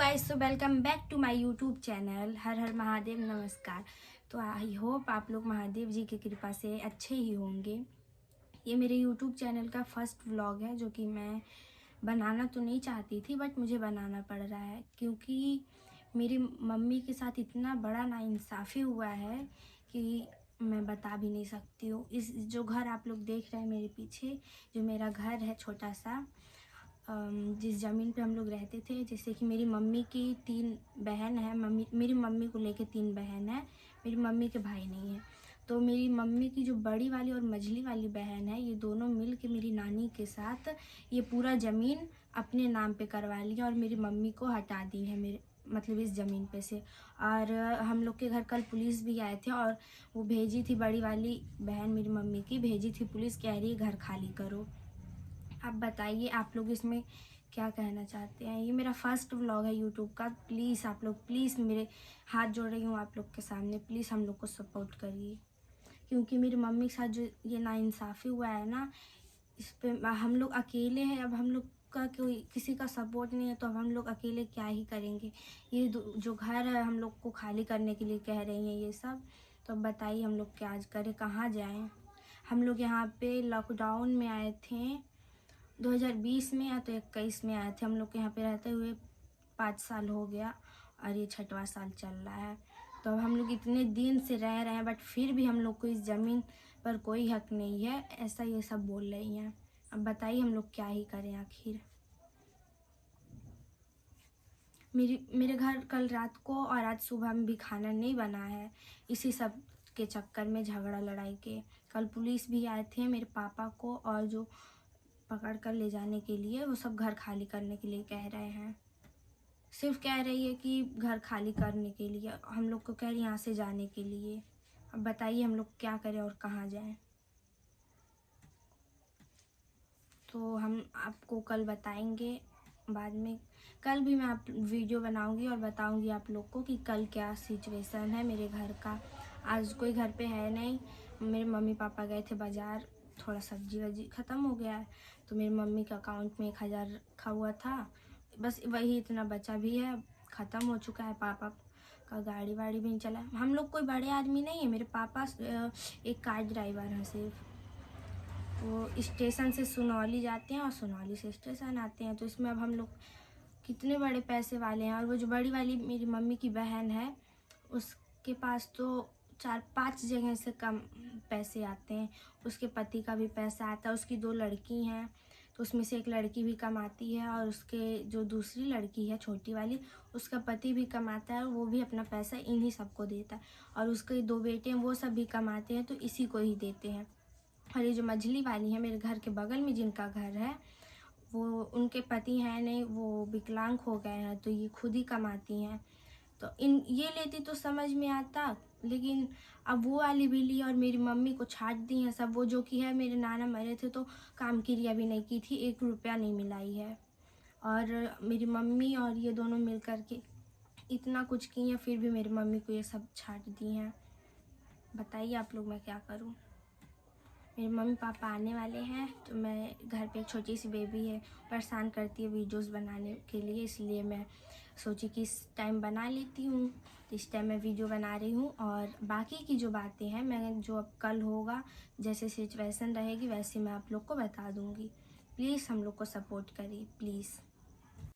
Guys, so welcome back to my YouTube channel. हर हर महादेव, नमस्कार। तो आई होप आप लोग महादेव जी की कृपा से अच्छे ही होंगे। ये मेरे यूट्यूब चैनल का फर्स्ट व्लॉग है जो कि मैं बनाना तो नहीं चाहती थी, बट मुझे बनाना पड़ रहा है क्योंकि मेरी मम्मी के साथ इतना बड़ा नाइंसाफ़ी हुआ है कि मैं बता भी नहीं सकती हूँ। इस जो घर आप लोग देख रहे हैं मेरे पीछे, जो मेरा घर है छोटा सा, जिस ज़मीन पे हम लोग रहते थे, जैसे कि मेरी मम्मी की 3 बहन है। मेरी मम्मी को लेके 3 बहन है, मेरी मम्मी के भाई नहीं है। तो मेरी मम्मी की जो बड़ी वाली और मझली वाली बहन है, ये दोनों मिल के मेरी नानी के साथ ये पूरा ज़मीन अपने नाम पे करवा लिया और मेरी मम्मी को हटा दी है, मेरे मतलब इस ज़मीन पे से। और हम लोग के घर कल पुलिस भी आए थे और वो भेजी थी, बड़ी वाली बहन मेरी मम्मी की भेजी थी पुलिस, कह रही है घर खाली करो। आप बताइए, आप लोग इसमें क्या कहना चाहते हैं। ये मेरा फर्स्ट व्लॉग है यूट्यूब का। प्लीज़ आप लोग, प्लीज़ मेरे हाथ जोड़ रही हूँ आप लोग के सामने, प्लीज़ हम लोग को सपोर्ट करिए क्योंकि मेरी मम्मी के साथ जो ये नाइंसाफ़ी हुआ है ना, इस पे हम लोग अकेले हैं। अब हम लोग का कोई किसी का सपोर्ट नहीं है तो अब हम लोग अकेले क्या ही करेंगे। ये जो घर है हम लोग को खाली करने के लिए कह रही हैं ये सब। तो अब बताइए हम लोग क्या करें, कहाँ जाएं। हम लोग यहाँ पे लॉकडाउन में आए थे 2020 में या तो 21 में आए थे। हम लोग के यहाँ पे रहते हुए 5 साल हो गया और ये 6वां साल चल रहा है। तो अब हम लोग इतने दिन से रह रहे हैं, बट फिर भी हम लोग को इस ज़मीन पर कोई हक नहीं है, ऐसा ये सब बोल रही हैं। अब बताइए हम लोग क्या ही करें आखिर। मेरे घर कल रात को और आज सुबह में भी खाना नहीं बना है, इसी सब के चक्कर में, झगड़ा लड़ाई के। कल पुलिस भी आए थे मेरे पापा को और जो पकड़ कर ले जाने के लिए, वो सब घर खाली करने के लिए कह रहे हैं। सिर्फ कह रही है कि घर खाली करने के लिए, हम लोग को कह रही है यहाँ से जाने के लिए। अब बताइए हम लोग क्या करें और कहाँ जाएं। तो हम आपको कल बताएंगे बाद में। कल भी मैं आप वीडियो बनाऊंगी और बताऊंगी आप लोग को कि कल क्या सिचुएशन है मेरे घर का। आज कोई घर पे है नहीं, मेरे मम्मी पापा गए थे बाज़ार, थोड़ा सब्जी वब्जी ख़त्म हो गया है तो मेरी मम्मी के अकाउंट में 1000 रखा हुआ था, बस वही इतना बचा भी है, ख़त्म हो चुका है। पापा का गाड़ी वाड़ी भी नहीं चला। हम लोग कोई बड़े आदमी नहीं है, मेरे पापा एक कार ड्राइवर हैं सिर्फ। वो स्टेशन से सुनौली जाते हैं और सुनौली से स्टेशन आते हैं। तो इसमें अब हम लोग कितने बड़े पैसे वाले हैं। और वो जो बड़ी वाली मेरी मम्मी की बहन है, उसके पास तो 4-5 जगह से कम पैसे आते हैं। उसके पति का भी पैसा आता है, उसकी 2 लड़की हैं तो उसमें से एक लड़की भी कमाती है और उसके जो दूसरी लड़की है छोटी वाली, उसका पति भी कमाता है और वो भी अपना पैसा इन्हीं सबको देता है। और उसके 2 बेटे हैं, वो सब भी कमाते हैं तो इसी को ही देते हैं। और ये जो मझली वाली है मेरे घर के बगल में जिनका घर है, वो उनके पति हैं नहीं, वो विकलांग हो गए हैं तो ये खुद ही कमाती हैं। तो ये लेती तो समझ में आता, लेकिन अब वो वाली भी ली और मेरी मम्मी को छाट दी है सब। वो जो कि है, मेरे नाना मरे थे तो काम क्रिया भी नहीं की थी, 1 रुपया नहीं मिलाई है। और मेरी मम्मी और ये दोनों मिल कर के इतना कुछ की हैं, फिर भी मेरी मम्मी को ये सब छाट दी हैं। बताइए आप लोग मैं क्या करूँ। मेरे मम्मी पापा आने वाले हैं तो मैं घर पे एक छोटी सी बेबी है, परेशान करती है वीडियोस बनाने के लिए, इसलिए मैं सोची कि इस टाइम बना लेती हूँ। तो इस टाइम मैं वीडियो बना रही हूँ और बाकी की जो बातें हैं मैं जो अब कल होगा, जैसे सिचुएशन रहेगी वैसे मैं आप लोग को बता दूँगी। प्लीज़ हम लोग को सपोर्ट करिए प्लीज़।